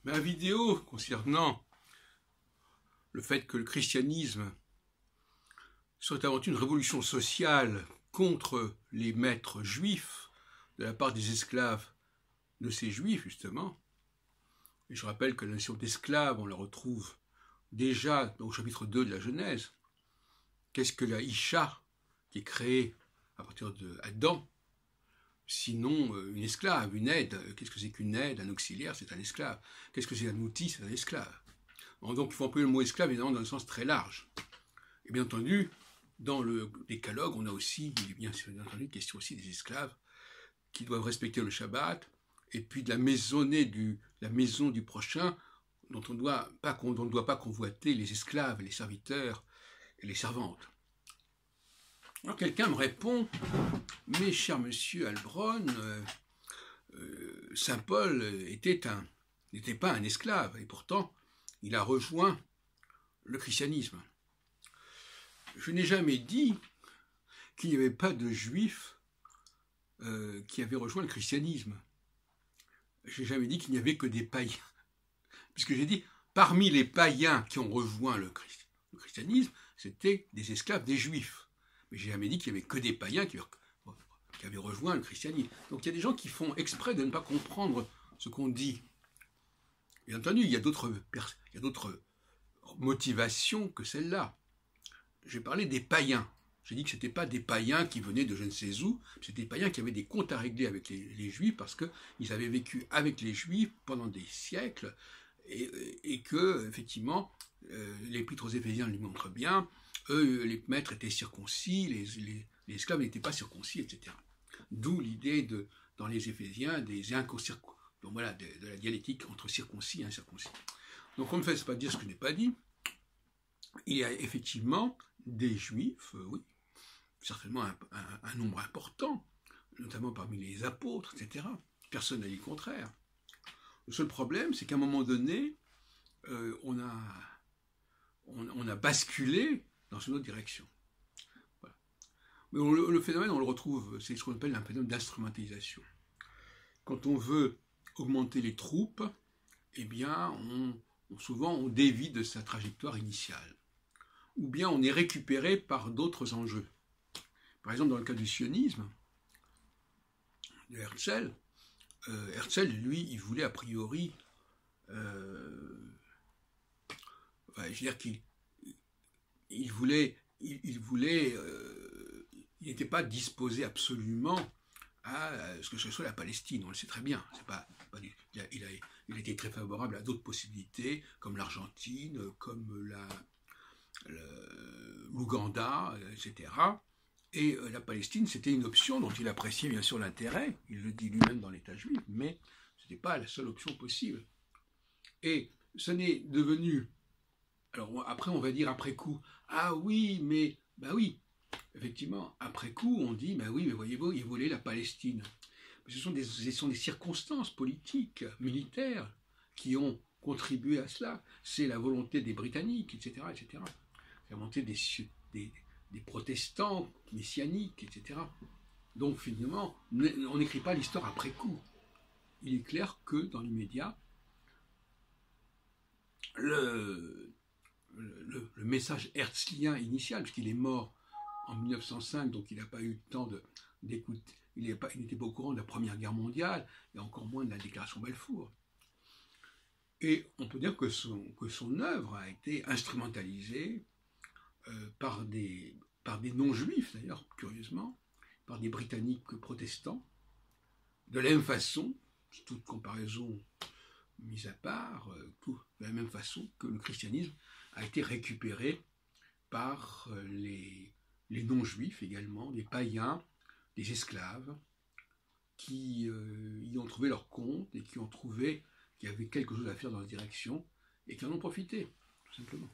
Ma vidéo concernant le fait que le christianisme soit avant tout une révolution sociale contre les maîtres juifs de la part des esclaves de ces juifs, justement. Et je rappelle que la notion d'esclave, on la retrouve déjà au chapitre 2 de la Genèse. Qu'est-ce que la Isha, qui est créée à partir d'Adam, sinon une esclave, une aide? Qu'est-ce que c'est qu'une aide? Un auxiliaire, c'est un esclave. Qu'est-ce que c'est un outil? C'est un esclave. Donc il faut employer le mot esclave évidemment dans un sens très large. Et bien entendu, dans le décalogue, on a aussi, bien entendu, question aussi des esclaves qui doivent respecter le Shabbat, et puis de la maison du prochain, dont on ne doit pas convoiter les esclaves, les serviteurs et les servantes. Alors quelqu'un me répond, mais cher monsieur Heilbronn, Saint Paul n'était pas un esclave, et pourtant il a rejoint le christianisme. Je n'ai jamais dit qu'il n'y avait pas de juifs qui avaient rejoint le christianisme. Je n'ai jamais dit qu'il n'y avait que des païens. Puisque j'ai dit, parmi les païens qui ont rejoint le christianisme, c'était des esclaves des juifs. Mais je n'ai jamais dit qu'il n'y avait que des païens qui avaient rejoint le christianisme. Donc il y a des gens qui font exprès de ne pas comprendre ce qu'on dit. Bien entendu, il y a d'autres motivations que celle-là. J'ai parlé des païens. J'ai dit que ce n'étaient pas des païens qui venaient de je ne sais où, c'était des païens qui avaient des comptes à régler avec les juifs parce qu'ils avaient vécu avec les juifs pendant des siècles et que, effectivement, l'épître aux Éphésiens le montre bien, eux, les maîtres étaient circoncis, les esclaves n'étaient pas circoncis, etc. D'où l'idée dans les Éphésiens des incirconcis. Donc voilà, de la dialectique entre circoncis et incirconcis. Donc on ne fait pas dire ce que je n'ai pas dit. Il y a effectivement des juifs, oui, certainement un nombre important, notamment parmi les apôtres, etc. Personne n'a dit le contraire. Le seul problème, c'est qu'à un moment donné, on a basculé dans une autre direction. Voilà. Mais le phénomène, on le retrouve, c'est ce qu'on appelle un phénomène d'instrumentalisation. Quand on veut augmenter les troupes, eh bien, souvent on dévie de sa trajectoire initiale. Ou bien on est récupéré par d'autres enjeux. Par exemple, dans le cas du sionisme, de Herzl, lui, il voulait a priori, il n'était pas disposé absolument à ce que ce soit la Palestine, on le sait très bien. Il a été très favorable à d'autres possibilités, comme l'Argentine, comme l'Ouganda, etc. Et la Palestine, c'était une option dont il appréciait bien sûr l'intérêt, il le dit lui-même dans l'État juif, mais ce n'était pas la seule option possible. Et ce n'est devenu... Alors après, on va dire après coup, ah oui, mais... Ben oui, effectivement, après coup, on dit, ben oui, mais voyez-vous, il voulait la Palestine. Mais ce sont des circonstances politiques, militaires, qui ont contribué à cela. C'est la volonté des Britanniques, etc., etc. La volonté des protestants messianiques, etc. Donc finalement, on n'écrit pas l'histoire après coup. Il est clair que dans l'immédiat, le message herzlien initial, puisqu'il est mort en 1905, donc il n'a pas eu le temps d'écouter, il n'était pas au courant de la Première Guerre mondiale, et encore moins de la déclaration Balfour. Et on peut dire que son œuvre a été instrumentalisée par des non-juifs, d'ailleurs, curieusement, par des Britanniques protestants, de la même façon, toute comparaison mise à part, de la même façon que le christianisme a été récupéré par les non-juifs également, des païens, des esclaves, qui y ont trouvé leur compte et qui ont trouvé qu'il y avait quelque chose à faire dans la direction et qui en ont profité, tout simplement.